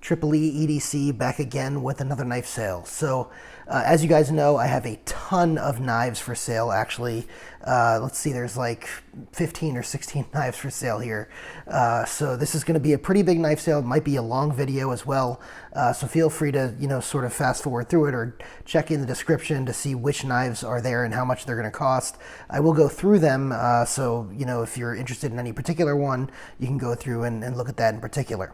Triple E EDC back again with another knife sale. So as you guys know, I have a ton of knives for sale actually. Let's see, there's like 15 or 16 knives for sale here. So this is going to be a pretty big knife sale. It might be a long video as well. So feel free to, sort of fast forward through it or check in the description to see which knives are there and how much they're going to cost. I will go through them. So, if you're interested in any particular one, you can go through and look at that in particular.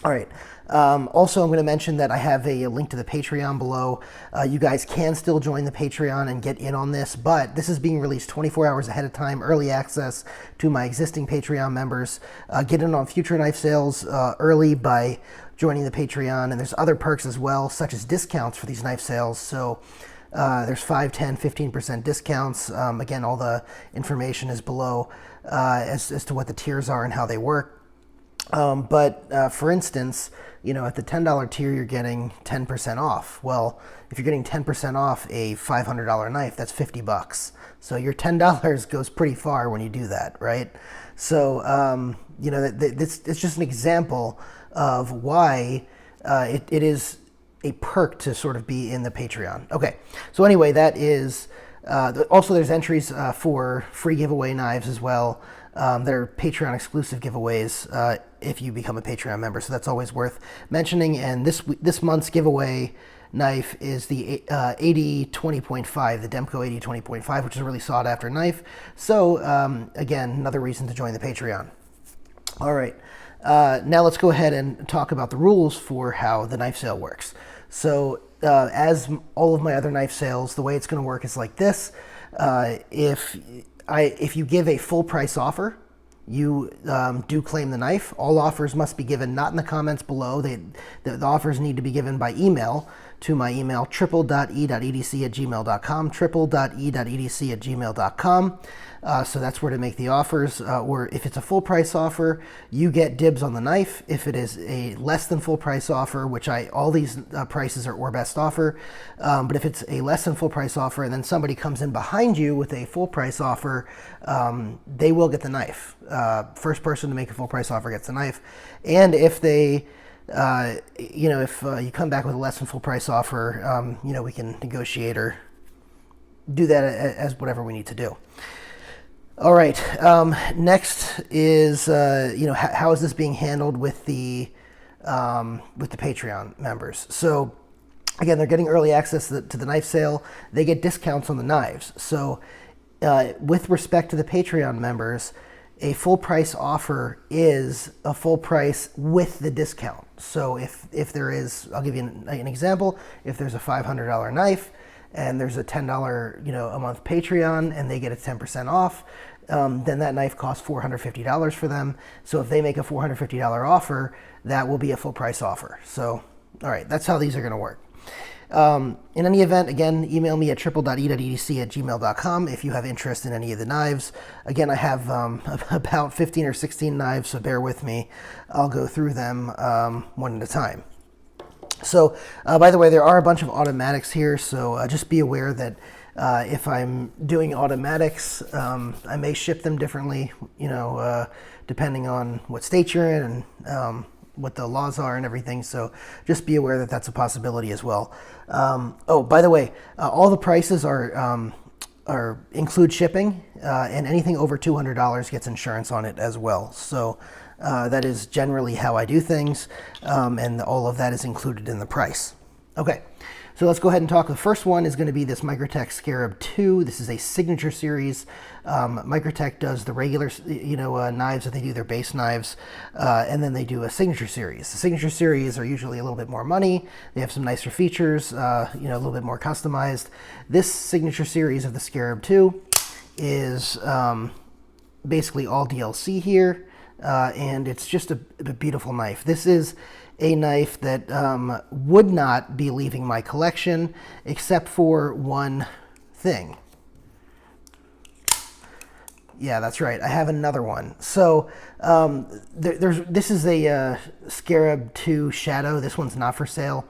All right. Also, I'm going to mention that I have a link to the Patreon below. You guys can still join the Patreon and get in on this, but this is being released 24 hours ahead of time, early access to my existing Patreon members. Get in on future knife sales early by joining the Patreon, and there's other perks as well, such as discounts for these knife sales. So there's 5, 10, 15% discounts. Again, all the information is below as to what the tiers are and how they work. But for instance, at the $10 tier, you're getting 10% off. Well, if you're getting 10% off a $500 knife, that's $50. So your $10 goes pretty far when you do that, right? So, it's just an example of why it is a perk to sort of be in the Patreon. Okay, so anyway, that is, also there's entries for free giveaway knives as well. They're Patreon exclusive giveaways if you become a Patreon member, so that's always worth mentioning. And this month's giveaway knife is the AD-20.5, the Demko AD-20.5, which is a really sought after knife. So again, another reason to join the Patreon. All right, now let's go ahead and talk about the rules for how the knife sale works. So as all of my other knife sales, the way it's going to work is like this. If you give a full price offer, you do claim the knife. All offers must be given not in the comments below. The offers need to be given by email to my email, triple.e.edc@gmail.com, triple.e.edc@gmail.com. So that's where to make the offers. Or if it's a full price offer, you get dibs on the knife. If it is a less than full price offer, which all these prices are or best offer, but if it's a less than full price offer and then somebody comes in behind you with a full price offer, they will get the knife. First person to make a full price offer gets the knife. And if they if you come back with a less than full price offer, we can negotiate or do that as whatever we need to do. All right. Next is how is this being handled with the Patreon members? So again, they're getting early access to the knife sale. They get discounts on the knives. So with respect to the Patreon members, a full price offer is a full price with the discount. So if there is, I'll give you an example. If there's a $500 knife and there's a $10 a month Patreon and they get a 10% off, then that knife costs $450 for them. So if they make a $450 offer, that will be a full price offer. So all right, that's how these are going to work. In any event, again, email me at triple.e.edc@gmail.com if you have interest in any of the knives. Again, I have about 15 or 16 knives, so bear with me. I'll go through them one at a time. So, by the way, there are a bunch of automatics here, so just be aware that if I'm doing automatics, I may ship them differently, depending on what state you're in and what the laws are and everything. So just be aware that that's a possibility as well. Oh, by the way, all the prices are include shipping, and anything over $200 gets insurance on it as well. So that is generally how I do things, and all of that is included in the price. Okay. So let's go ahead and talk. The first one is going to be this Microtech Scarab 2. This is a signature series. Microtech does the regular, knives that they do, their base knives, and then they do a signature series. The signature series are usually a little bit more money. They have some nicer features, a little bit more customized. This signature series of the Scarab 2 is basically all DLC here, and it's just a beautiful knife. This is a knife that would not be leaving my collection except for one thing. Yeah, that's right. I have another one. So this is a Scarab 2 Shadow. This one's not for sale.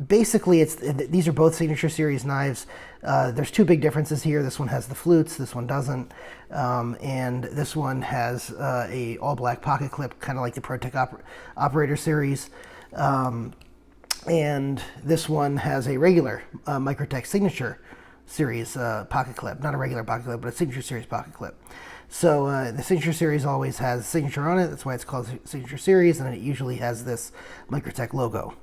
Basically, these are both signature series knives. There's two big differences here. This one has the flutes, this one doesn't, and this one has a all-black pocket clip, kind of like the Protech Operator series. And this one has a regular Microtech Signature Series pocket clip. Not a regular pocket clip, but a Signature Series pocket clip. So the Signature Series always has Signature on it. That's why it's called Signature Series, and it usually has this Microtech logo.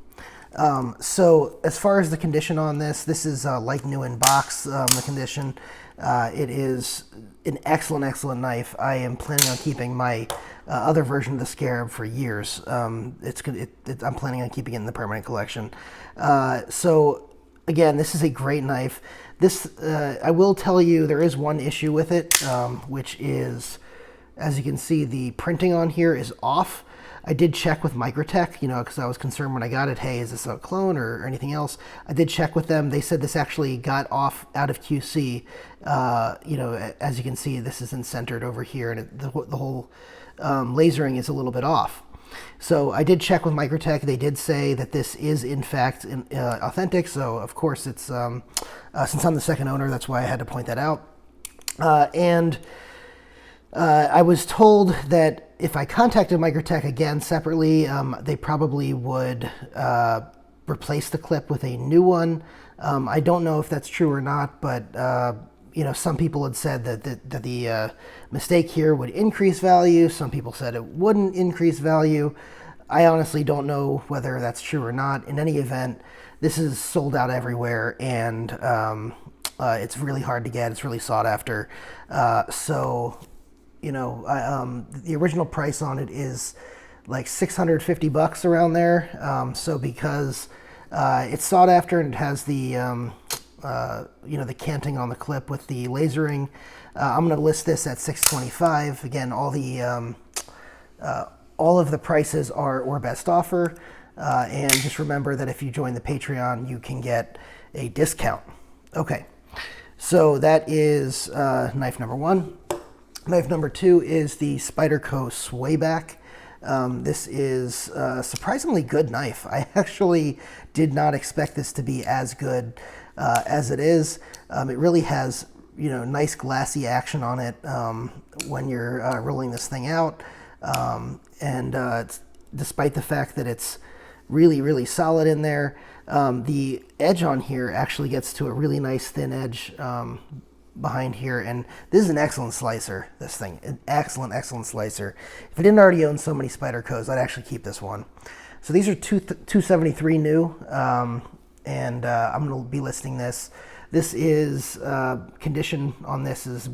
So as far as the condition on this is like new in box, the condition. It is an excellent knife. I am planning on keeping my other version of the Scarab for years. I'm planning on keeping it in the permanent collection. So again, this is a great knife. This, I will tell you, there is one issue with it, which is, as you can see, the printing on here is off. I did check with Microtech, because I was concerned when I got it, hey, is this a clone or anything else? I did check with them. They said this actually got out of QC. As you can see, this isn't centered over here, and the whole lasering is a little bit off. So I did check with Microtech. They did say that this is, in fact, authentic. So, of course, it's since I'm the second owner, that's why I had to point that out. I was told that if I contacted Microtech again separately, they probably would replace the clip with a new one. I don't know if that's true or not, but some people had said that the mistake here would increase value. Some people said it wouldn't increase value. I honestly don't know whether that's true or not. In any event, this is sold out everywhere, and it's really hard to get. It's really sought after. The original price on it is like $650 around there. So because it's sought after and it has the the canting on the clip with the lasering, I'm going to list this at $625. Again, all of the prices are or best offer, and just remember that if you join the Patreon, you can get a discount. Okay, so that is knife number one. Knife number two is the Spyderco Swayback. This is a surprisingly good knife. I actually did not expect this to be as good as it is. It really has nice glassy action on it when you're rolling this thing out. Despite the fact that it's really solid in there, the edge on here actually gets to a really nice thin edge behind here, and this is an excellent slicer. This thing, an excellent slicer. If I didn't already own so many Spydercos, I'd actually keep this one. So these are 273 new, and I'm going to be listing this. This is condition on this is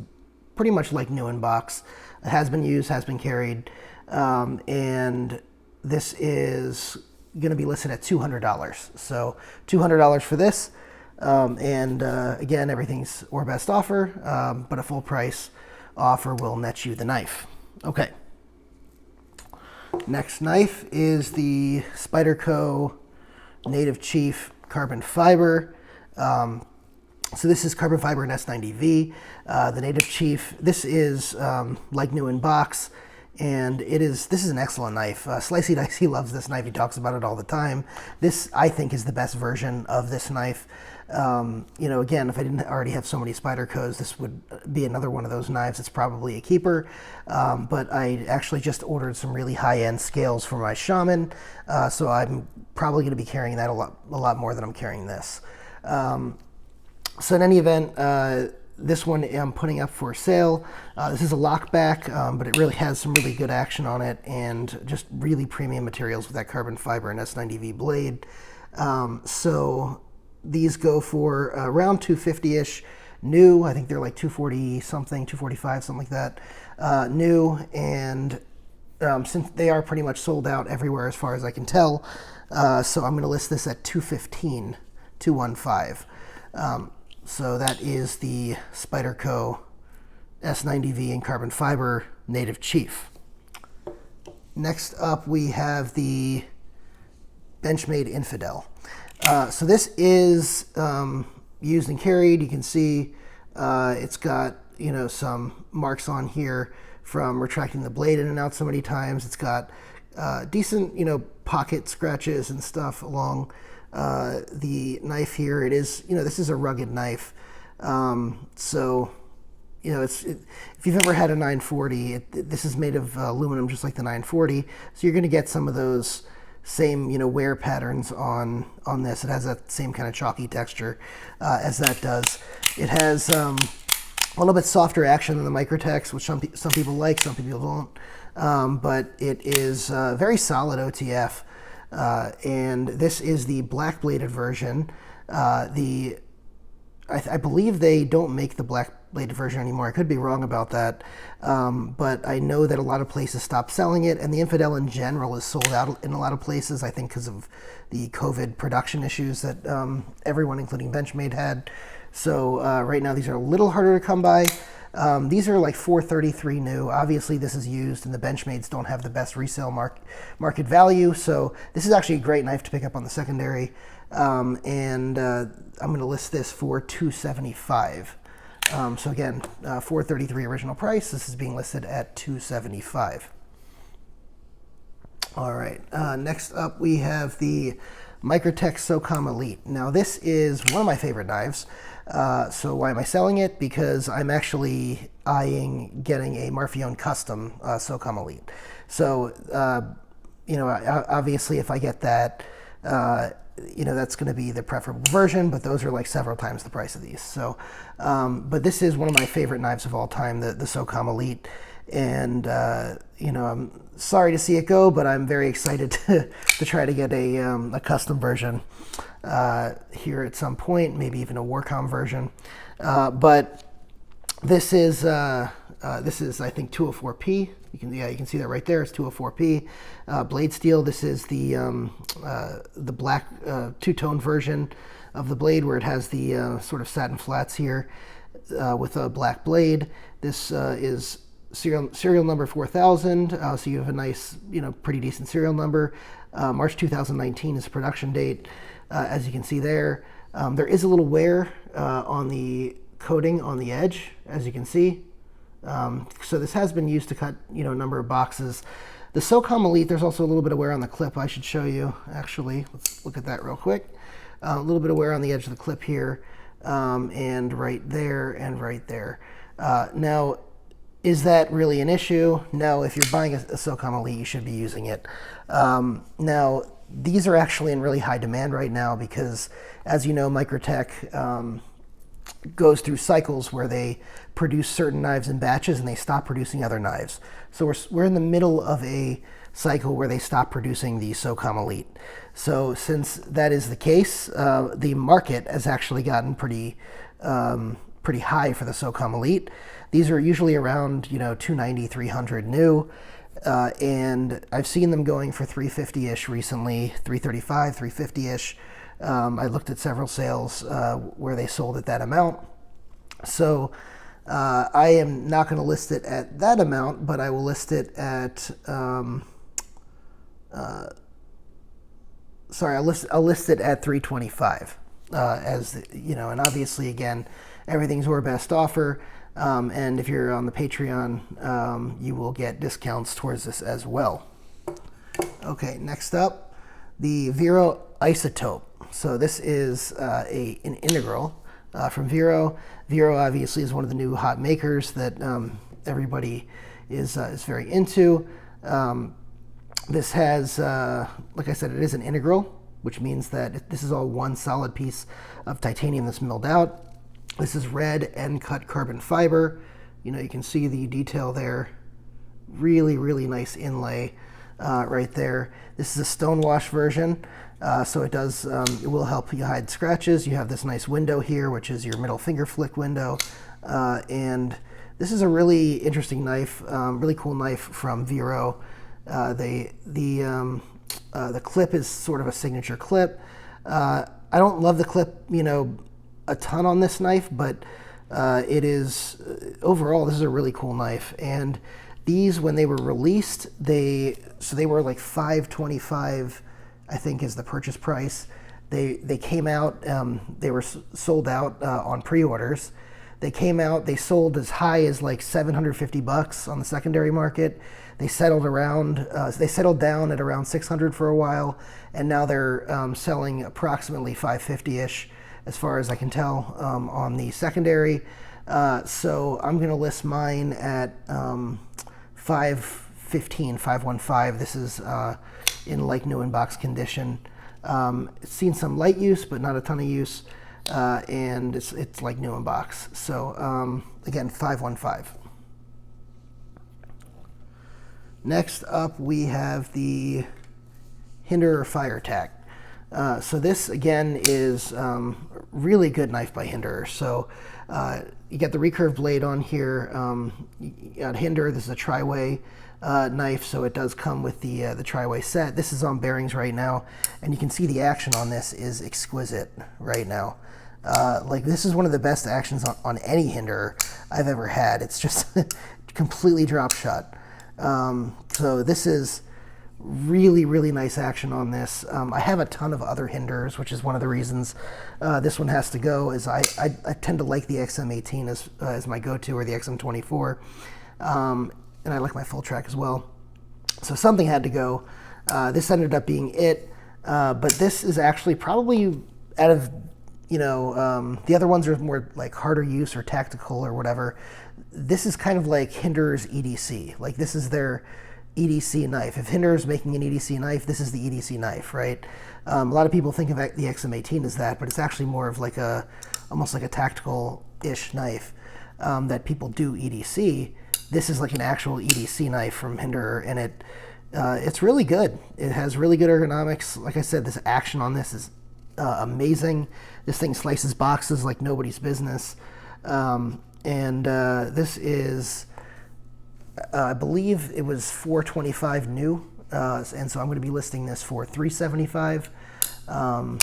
pretty much like new in box. It has been used, has been carried, and this is going to be listed at $200. So $200 for this. Again, everything's or best offer, but a full price offer will net you the knife. Okay. Next knife is the Spyderco Native Chief Carbon Fiber. So this is carbon fiber in S90V. The Native Chief, this is like new in box, and this is an excellent knife. Slicey Dicey loves this knife. He talks about it all the time. This, I think, is the best version of this knife. Again, if I didn't already have so many Spydercos, this would be another one of those knives. It's probably a keeper, but I actually just ordered some really high-end scales for my shaman, so I'm probably going to be carrying that a lot more than I'm carrying this. So in any event, this one I'm putting up for sale. This is a lockback, but it really has some really good action on it and just really premium materials with that carbon fiber and S90V blade. So these go for around $250-ish new. I think they're like $240 something, $245, something like that, new. And since they are pretty much sold out everywhere as far as I can tell, so I'm going to list this at $215. So that is the Spyderco S90V and carbon fiber Native Chief. Next up, we have the Benchmade Infidel. So this is used and carried. You can see it's got some marks on here from retracting the blade in and out so many times. It's got decent pocket scratches and stuff along the knife here. It is this is a rugged knife, so if you've ever had a 940, this is made of aluminum just like the 940, so you're going to get some of those same, wear patterns on this. It has that same kind of chalky texture as that does. It has a little bit softer action than the Microtechs, which some people like, some people don't. But it is very solid OTF. And this is the black bladed version. I believe they don't make the black bladed version anymore. I could be wrong about that. But I know that a lot of places stopped selling it, and the Infidel in general is sold out in a lot of places, I think because of the COVID production issues that everyone, including Benchmade, had. So right now these are a little harder to come by. These are like $433 new. Obviously this is used, and the Benchmades don't have the best resale market value, so this is actually a great knife to pick up on the secondary. I'm going to list this for $275. So again, $433 original price. This is being listed at $275. All right. Next up, we have the Microtech Socom Elite. Now, this is one of my favorite knives. So why am I selling it? Because I'm actually eyeing getting a Marfione custom Socom Elite. So, obviously, if I get that, that's going to be the preferable version, but those are like several times the price of these. So, but this is one of my favorite knives of all time, the Socom Elite. And, I'm sorry to see it go, but I'm very excited to try to get a custom version here at some point, maybe even a Warcom version. But this is, I think, 204p. You can see that right there. It's 204p blade steel. This is the black two-tone version of the blade, where it has the sort of satin flats here with a black blade. This is serial number 4000. So you have a nice, pretty decent serial number. March 2019 is the production date, as you can see there. There is a little wear on the coating on the edge, as you can see. So this has been used to cut, a number of boxes. The Socom Elite, there's also a little bit of wear on the clip. I should show you, actually. Let's look at that real quick. A little bit of wear on the edge of the clip here, and right there, and right there. Now, is that really an issue? No, if you're buying a Socom Elite, you should be using it. Now, these are actually in really high demand right now because, as you know, Microtech goes through cycles where they produce certain knives in batches and they stop producing other knives. So we're in the middle of a cycle where they stop producing the Socom Elite. So since that is the case, the market has actually gotten pretty high for the Socom Elite. These are usually around, $290, $300 new. And I've seen them going for $350-ish recently, $335, $350-ish. I looked at several sales where they sold at that amount. So I am not going to list it at that amount, but I will list it at, I'll list it at $325. And obviously, again, everything's our best offer. And if you're on the Patreon, you will get discounts towards this as well. Okay, next up, the Vero Isotope. So this is an integral from Vero. Vero obviously is one of the new hot makers that everybody is very into. This has, like I said, it is an integral, which means that this is all one solid piece of titanium that's milled out. This is red end cut carbon fiber. You can see the detail there. Really, really nice inlay right there. This is a stonewash version, so it will help you hide scratches. You have this nice window here, which is your middle finger flick window. And this is a really interesting knife, really cool knife from Vero. The clip is sort of a signature clip. I don't love the clip, a ton on this knife, but it is overall, this is a really cool knife. And these, when they were released, they were like $525, I think, is the purchase price. They came out, they were sold out on pre-orders. They came out, they sold as high as like $750 on the secondary market. They settled down at around 600 for a while, and now they're selling approximately 550-ish, as far as I can tell, on the secondary. So I'm going to list mine at 515. This is in like new in box condition. It's seen some light use, but not a ton of use, and it's like new in box. So again, 515. Next up, we have the Hinderer Firetac. So this again is really good knife by Hinderer. So you got the recurve blade on here. You got Hinderer. This is a tri-way knife, so it does come with the tri-way set. This is on bearings right now, and you can see the action on this is exquisite right now. Like this is one of the best actions on any Hinderer I've ever had. It's just completely drop shot. So this is really, really nice action on this. I have a ton of other Hinderers, which is one of the reasons this one has to go, is I tend to like the XM18 as my go-to, or the XM24. And I like my full track as well. So something had to go. This ended up being it. But this is actually probably out of, the other ones are more like harder use or tactical or whatever. This is kind of like Hinderer's EDC. Like this is their EDC knife. If Hinderer's making an EDC knife, this is the EDC knife, right? A lot of people think of the XM18 as that, but it's actually more of like almost like a tactical-ish knife that people do EDC. This is like an actual EDC knife from Hinderer, and it's really good. It has really good ergonomics. Like I said, this action on this is amazing. This thing slices boxes like nobody's business. This is, I believe it was $425 new, and so I'm going to be listing this for $375. Yeah,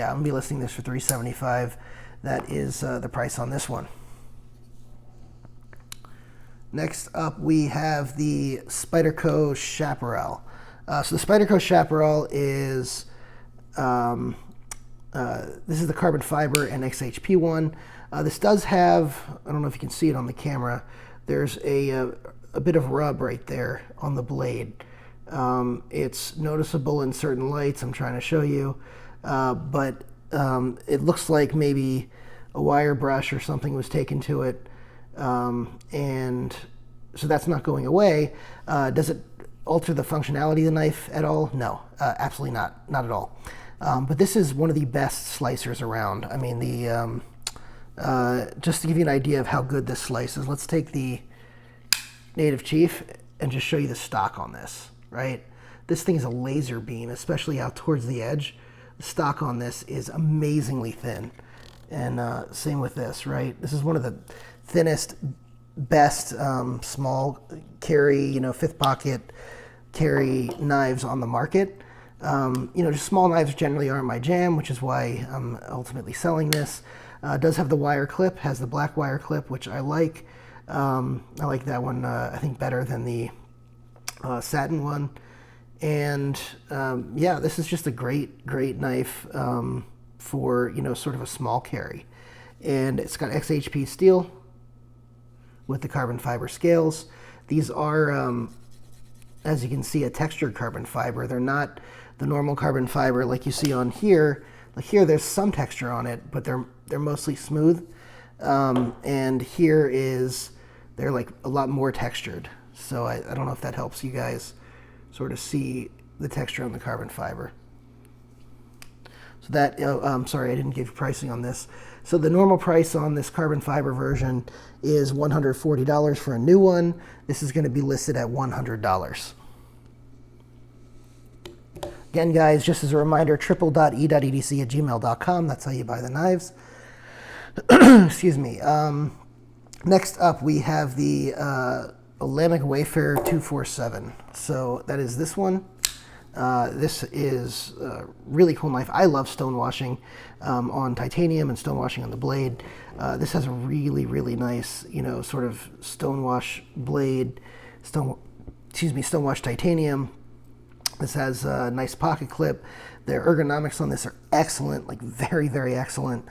I'm going to be listing this for $375. That is the price on this one. Next up, we have the Spyderco Chapparal. So the Spyderco Chapparal is, this is the carbon fiber and XHP one. This does have, I don't know if you can see it on the camera, there's a bit of rub right there on the blade. It's noticeable in certain lights, I'm trying to show you, but it looks like maybe a wire brush or something was taken to it, and so that's not going away. Does it alter the functionality of the knife at all? No, absolutely not at all. But this is one of the best slicers around. I mean, just to give you an idea of how good this slices, let's take the Native Chief and just show you the stock on this, right? This thing is a laser beam, especially out towards the edge. The stock on this is amazingly thin. And same with this, right? This is one of the thinnest, best small carry, fifth pocket carry knives on the market. Just small knives generally aren't my jam, which is why I'm ultimately selling this. It does have the wire clip, has the black wire clip, which I like. I like that one, I think, better than the satin one. And yeah, this is just a great knife for, sort of a small carry. And it's got XHP steel with the carbon fiber scales. These are, as you can see, a textured carbon fiber. They're not the normal carbon fiber like you see on here. Like here, there's some texture on it, but they're mostly smooth. And here they're like a lot more textured. So I don't know if that helps you guys sort of see the texture on the carbon fiber. So that, I'm sorry, I didn't give you pricing on this. So the normal price on this carbon fiber version is $140 for a new one. This is going to be listed at $100. Again, guys, just as a reminder, triple.e.edc@gmail.com. That's how you buy the knives. Excuse me. Next up, we have the Olamic Wayfarer 247. So that is this one. This is a really cool knife. I love stonewashing on titanium and stonewashing on the blade. This has a really nice, sort of stonewash blade, stonewash titanium. This has a nice pocket clip. The ergonomics on this are excellent, like very excellent.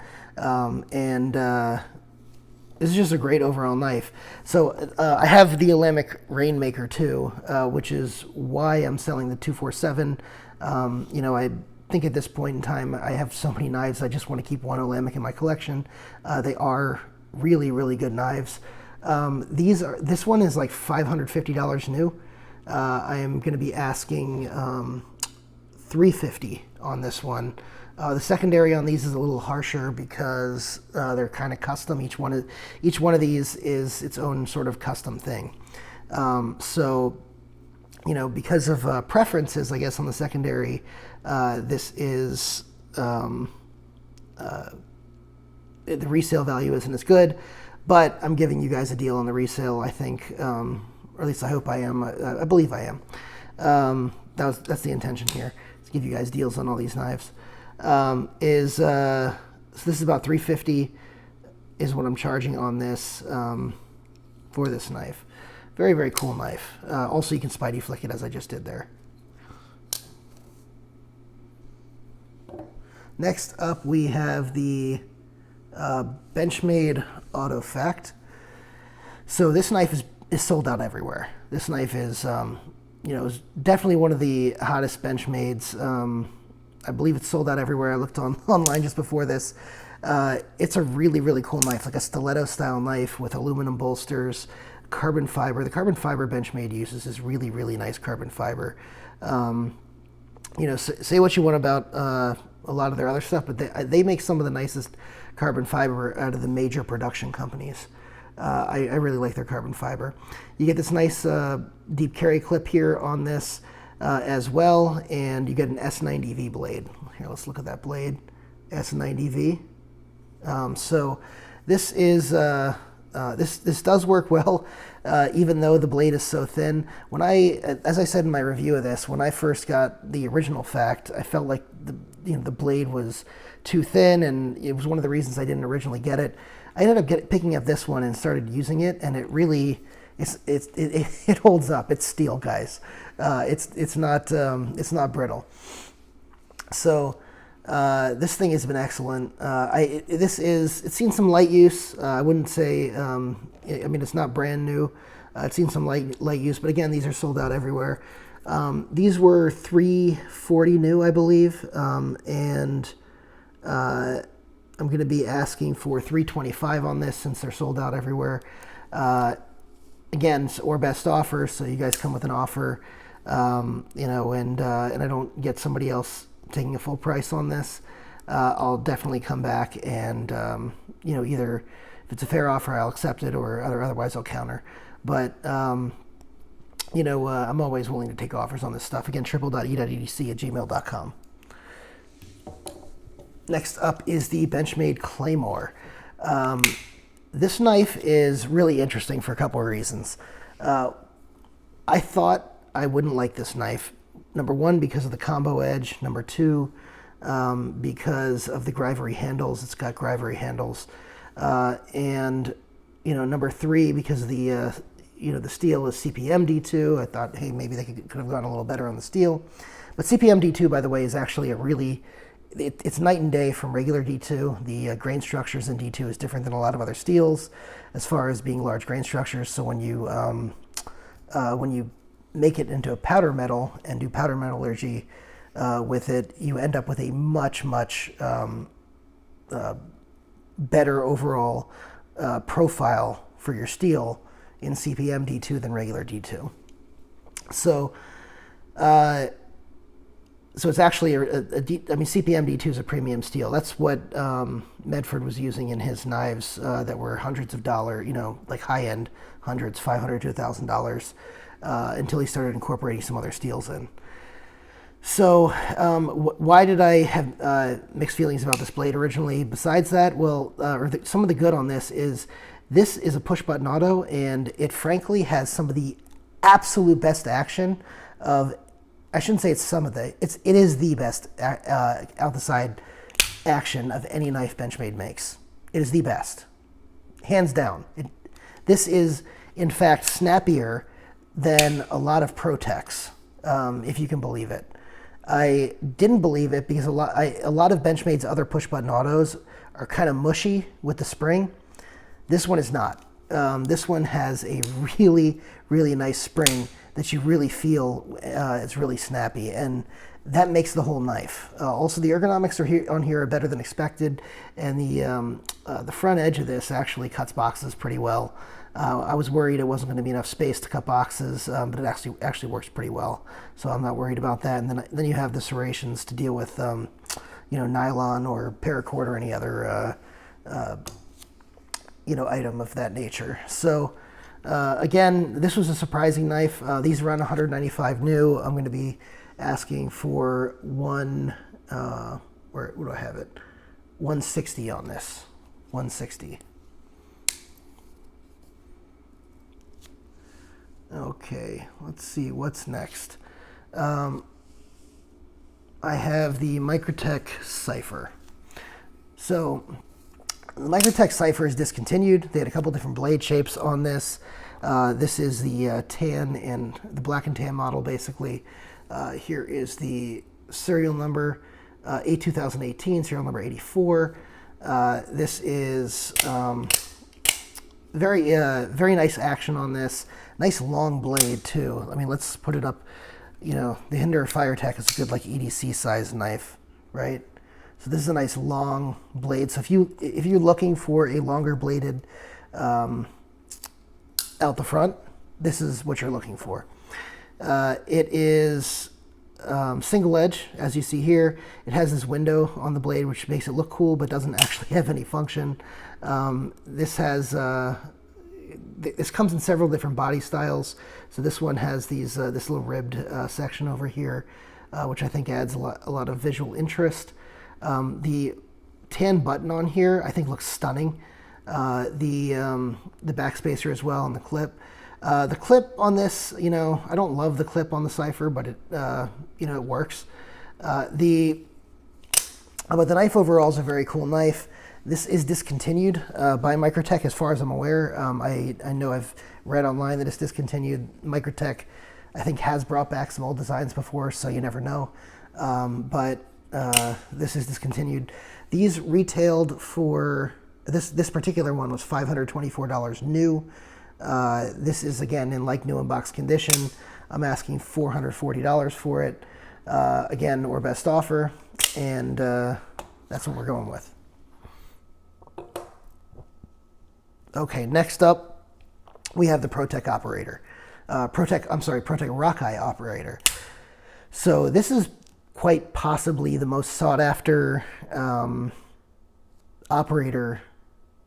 This is just a great overall knife. So I have the Olamic Rainmaker too, which is why I'm selling the 247. I think at this point in time, I have so many knives, I just want to keep one Olamic in my collection. They are really good knives. This one is like $550 new. I am going to be asking $350 on this one. The secondary on these is a little harsher because they're kind of custom. Each one of these is its own sort of custom thing. So, you know, because of preferences, I guess, on the secondary, this is the resale value isn't as good, but I'm giving you guys a deal on the resale, I think, or at least I hope I am. I believe I am. That's the intention here, to give you guys deals on all these knives. So this is about $350 is what I'm charging on this for this knife. Very, very cool knife. Also, you can Spidey flick it as I just did there. Next up, we have the Benchmade Autofact. So this knife is sold out everywhere. This knife is, you know, is definitely one of the hottest Benchmades. I believe it's sold out everywhere. I looked online just before this. It's a really, really cool knife, like a stiletto style knife with aluminum bolsters, carbon fiber. The carbon fiber Benchmade uses is really, really nice carbon fiber. You know, say what you want about a lot of their other stuff, but they make some of the nicest carbon fiber out of the major production companies. I really like their carbon fiber. You get this nice deep carry clip here on this as well, and you get an S90V blade. Here, let's look at that blade, S90V. So this is this does work well, even though the blade is so thin. When as I said in my review of this, when I first got the original Fact, I felt like the blade was too thin, and it was one of the reasons I didn't originally get it. I ended up picking up this one and started using it, and it really it holds up. It's steel, guys. It's not brittle. So this thing has been excellent. It's seen some light use. I wouldn't say. I mean, it's not brand new. It's seen some light use, but again, these are sold out everywhere. These were $340 new, I believe, and I'm going to be asking for $325 on this since they're sold out everywhere. Again, or best offer, so you guys come with an offer, you know, and I don't get somebody else taking a full price on this. I'll definitely come back and, you know, either if it's a fair offer, I'll accept it, or otherwise I'll counter. But, you know, I'm always willing to take offers on this stuff. Again, triple.e.edc@gmail.com. Next up is the Benchmade Claymore. This knife is really interesting for a couple of reasons. I thought I wouldn't like this knife. Number one, because of the combo edge. Number two, because of the grivery handles. It's got grivery handles. And, you know, number three, because of the, you know, the steel is CPM D2. I thought, hey, maybe they could have gone a little better on the steel. But CPM D2, by the way, is actually a really... It's night and day from regular D2. The grain structures in D2 is different than a lot of other steels as far as being large grain structures. So when you make it into a powder metal and do powder metallurgy with it, you end up with a much, much better overall profile for your steel in CPM D2 than regular D2. So so it's actually I mean, CPM D2 is a premium steel. That's what Medford was using in his knives that were hundreds of dollars, you know, like high-end hundreds, $500 to $1,000, until he started incorporating some other steels in. So why did I have mixed feelings about this blade originally? Besides that, well, some of the good on this is a push-button auto, and it frankly has some of the absolute best action of... I shouldn't say it's some of it is the best out the side action of any knife Benchmade makes. It is the best, hands down. This is, in fact, snappier than a lot of Protechs, if you can believe it. I didn't believe it because a lot of Benchmade's other push-button autos are kind of mushy with the spring. This one is not. This one has a really, really nice spring that you really feel it's really snappy, and that makes the whole knife. Also, the ergonomics on here are better than expected, and the front edge of this actually cuts boxes pretty well. I was worried it wasn't going to be enough space to cut boxes, but it actually works pretty well. So I'm not worried about that. And then you have the serrations to deal with, nylon or paracord or any other, item of that nature. So again, this was a surprising knife. These are around 195 new. I'm going to be asking for where do I have it? 160 on this. 160. Okay, let's see what's next. I have the Microtech Cypher. So the Microtech Cypher is discontinued. They had a couple different blade shapes on this. This is the tan and the black and tan model, basically. Here is the serial number, A2018, serial number 84. This is very nice action on this. Nice long blade too. I mean, let's put it up. The Hinderer Firetac is a good EDC size knife, right? So this is a nice long blade. So if you're looking for a longer bladed out the front, this is what you're looking for. It is single edge, as you see here. It has this window on the blade, which makes it look cool, but doesn't actually have any function. This comes in several different body styles. So this one has this little ribbed section over here, which I think adds a lot of visual interest. The tan button on here I think looks stunning. The backspacer as well, and the clip. The clip on this, I don't love the clip on the Cypher, but it it works. But the knife overall is a very cool knife. This is discontinued by Microtech, as far as I'm aware. I know I've read online that it's discontinued. Microtech, I think, has brought back some old designs before, so you never know. But this is discontinued. These retailed for, this particular one was $524 new. This is, again, in new in box condition. I'm asking $440 for it. Again, or best offer, and that's what we're going with. Okay, next up, we have the Protech operator. Protech Rockeye operator. So this is quite possibly the most sought after operator,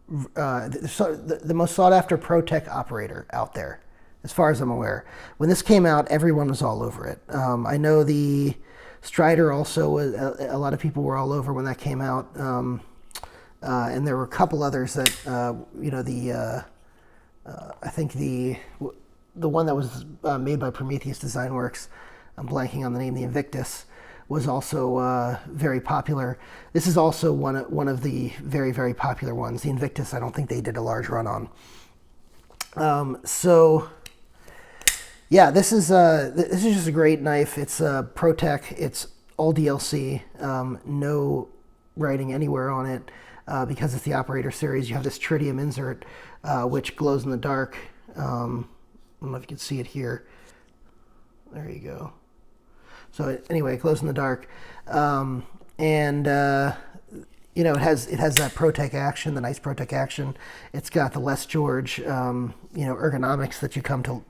the most sought after Protech operator out there, as far as I'm aware. When this came out, everyone was all over it. I know the Strider also, a lot of people were all over when that came out. And there were a couple others that, I think the one that was made by Prometheus Design Works, I'm blanking on the name, the Invictus, was also very popular. This is also one of the very, very popular ones. The Invictus, I don't think they did a large run on. So yeah, this is just a great knife. It's Protech. It's all DLC. No writing anywhere on it. Because it's the operator series, you have this tritium insert, which glows in the dark. I don't know if you can see it here. There you go. So anyway, it glows in the dark, and it has that Protech action, the nice Protech action. It's got the Les George, ergonomics that you come to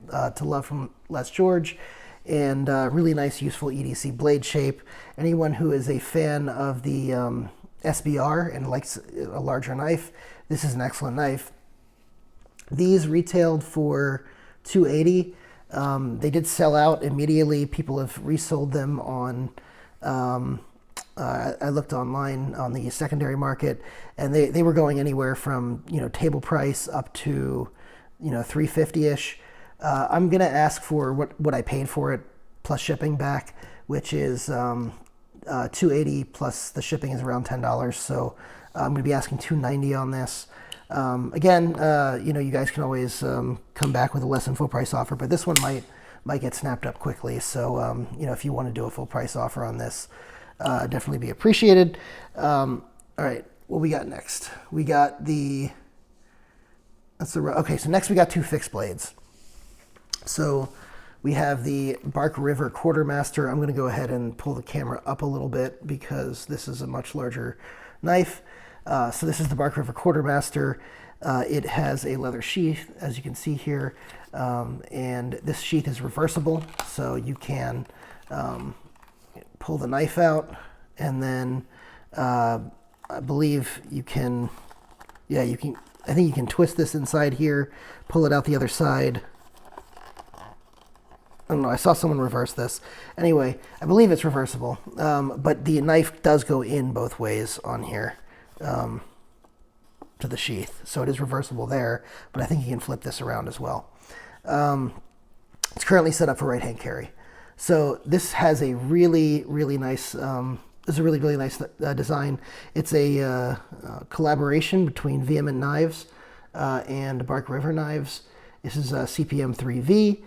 love from Les George, and really nice, useful EDC blade shape. Anyone who is a fan of the SBR and likes a larger knife, this is an excellent knife. These retailed for $280. They did sell out immediately. People have resold them on, I looked online on the secondary market, and they were going anywhere from, table price up to, $350-ish. I'm going to ask for what I paid for it plus shipping back, which is $280 plus the shipping is around $10. So I'm going to be asking $290 on this. Again, you guys can always come back with a less than full price offer, but this one might get snapped up quickly. So if you want to do a full price offer on this, definitely be appreciated. All right, what we got next? We got okay. So next we got two fixed blades. So we have the Bark River Quartermaster. I'm going to go ahead and pull the camera up a little bit because this is a much larger knife. So this is the Bark River Quartermaster. It has a leather sheath, as you can see here, and this sheath is reversible, so you can pull the knife out, and then I believe you can, yeah, you can, I think you can twist this inside here, pull it out the other side. I don't know, I saw someone reverse this. Anyway, I believe it's reversible, but the knife does go in both ways on here to the sheath. So it is reversible there, but I think you can flip this around as well. It's currently set up for right-hand carry. So this has a really, really nice, this is a really, really nice design. It's a collaboration between Vehement Knives and Bark River Knives. This is a CPM 3V.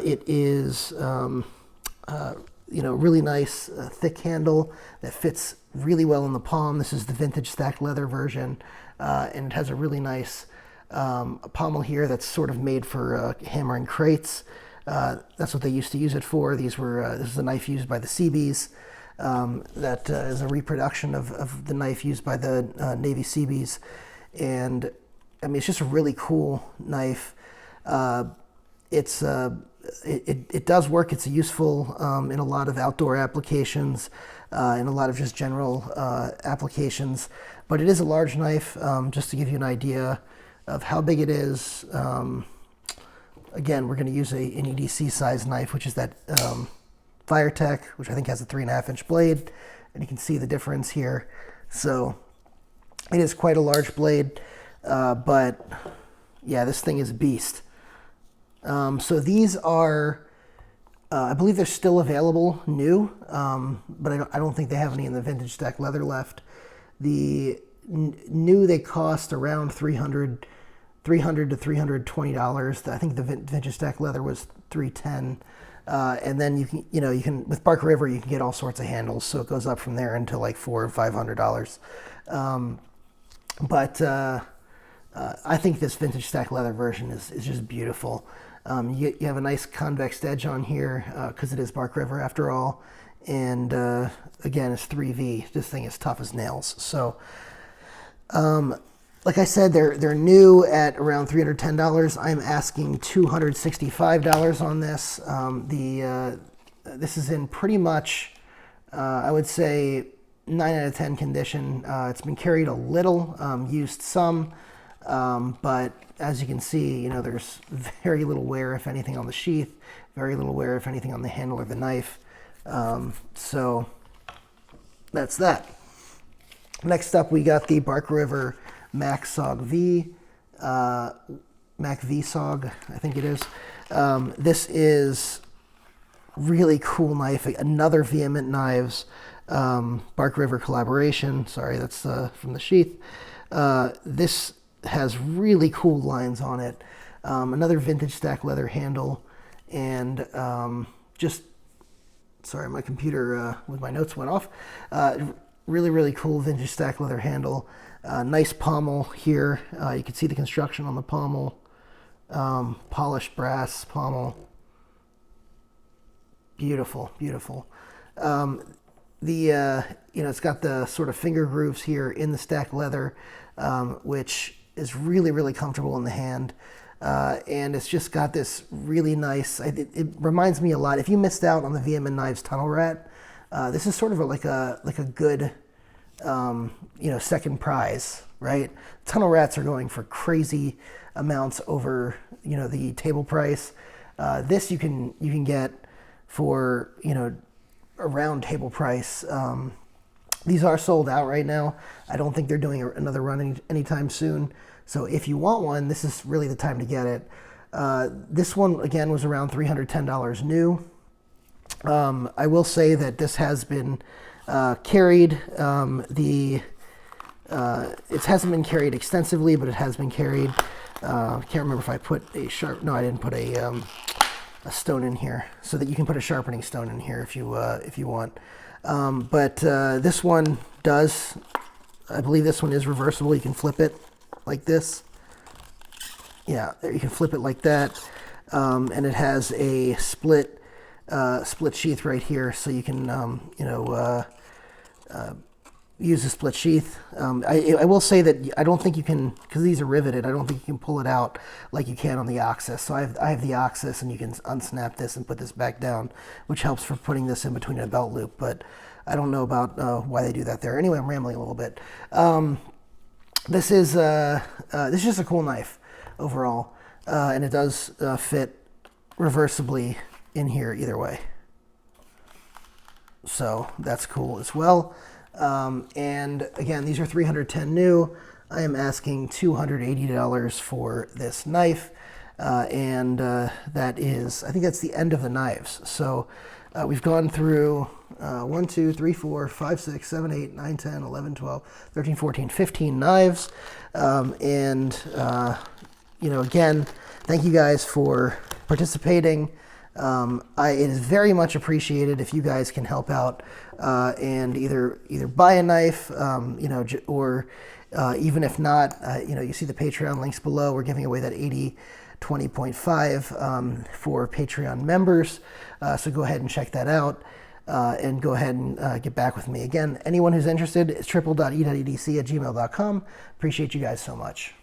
It is, you know, really nice thick handle that fits really well in the palm. This is the vintage stacked leather version, and it has a really nice pommel here that's sort of made for hammering crates. That's what they used to use it for. These were this is a knife used by the Seabees. That is a reproduction of the knife used by the Navy Seabees, and I mean it's just a really cool knife. It does work. It's useful in a lot of outdoor applications, in a lot of just general applications. But it is a large knife, just to give you an idea of how big it is. Again, we're going to use an EDC size knife, which is that Firetac, which I think has a 3.5-inch blade, and you can see the difference here. So it is quite a large blade, but yeah, this thing is a beast. So these are, I believe they're still available new, but I don't think they have any in the vintage stack leather left. The new, they cost around $300 to $320. I think the vintage stack leather was $310. And then you can, you can, with Bark River, you can get all sorts of handles. So it goes up from there into like $400 or $500. I think this vintage stack leather version is just beautiful. You have a nice convex edge on here because it is Bark River after all. And again, it's 3V. This thing is tough as nails. So, like I said, they're new at around $310. I'm asking $265 on this. This is in pretty much, I would say, 9 out of 10 condition. It's been carried a little, used some, but as you can see, there's very little wear, if anything, on the sheath, very little wear, if anything, on the handle or the knife. So that's that. Next up, we got the Bark River Mac Sog V, Mac V Sog, I think it is. This is really cool knife, another Vehement Knives Bark River collaboration. Sorry, that's from the sheath. This has really cool lines on it. Another vintage stack leather handle, and just, sorry, my computer with my notes went off. Really, really cool vintage stack leather handle. Nice pommel here. You can see the construction on the pommel. Polished brass pommel. Beautiful, beautiful. It's got the sort of finger grooves here in the stack leather, which is really, really comfortable in the hand. And it's just got this really nice, it reminds me a lot, if you missed out on the Vehement Knives Tunnel Rat, this is sort of like a good, second prize, right? Tunnel Rats are going for crazy amounts over, the table price. This you can get for, around table price. These are sold out right now. I don't think they're doing another run anytime soon. So if you want one, this is really the time to get it. This one, again, was around $310 new. I will say that this has been carried. It hasn't been carried extensively, but it has been carried. I can't remember if I put a sharp. No, I didn't put a stone in here, so that you can put a sharpening stone in here if you want. But this one does. I believe this one is reversible. You can flip it like this. Yeah, you can flip it like that, and it has a split sheath right here, so you can use a split sheath. I will say that I don't think you can, because these are riveted, I don't think you can pull it out like you can on the Oxus. So I have the Oxus, and you can unsnap this and put this back down, which helps for putting this in between a belt loop, but I don't know about why they do that there. Anyway, I'm rambling a little bit. This is just a cool knife overall, and it does fit reversibly in here either way. So that's cool as well. And again, these are 310 new. I am asking $280 for this knife. And that is, I think that's the end of the knives. So we've gone through 1, 2, 3, 4, 5, 6, 7, 8, 9, 10, 11, 12, 13, 14, 15 knives. You know, again, thank you guys for participating. It is very much appreciated if you guys can help out and either buy a knife, you know, or even if not, you know, you see the Patreon links below. We're giving away that AD-20.5 for Patreon members. So go ahead and check that out and go ahead and get back with me. Again, anyone who's interested, it's triple.e.edc@gmail.com. Appreciate you guys so much.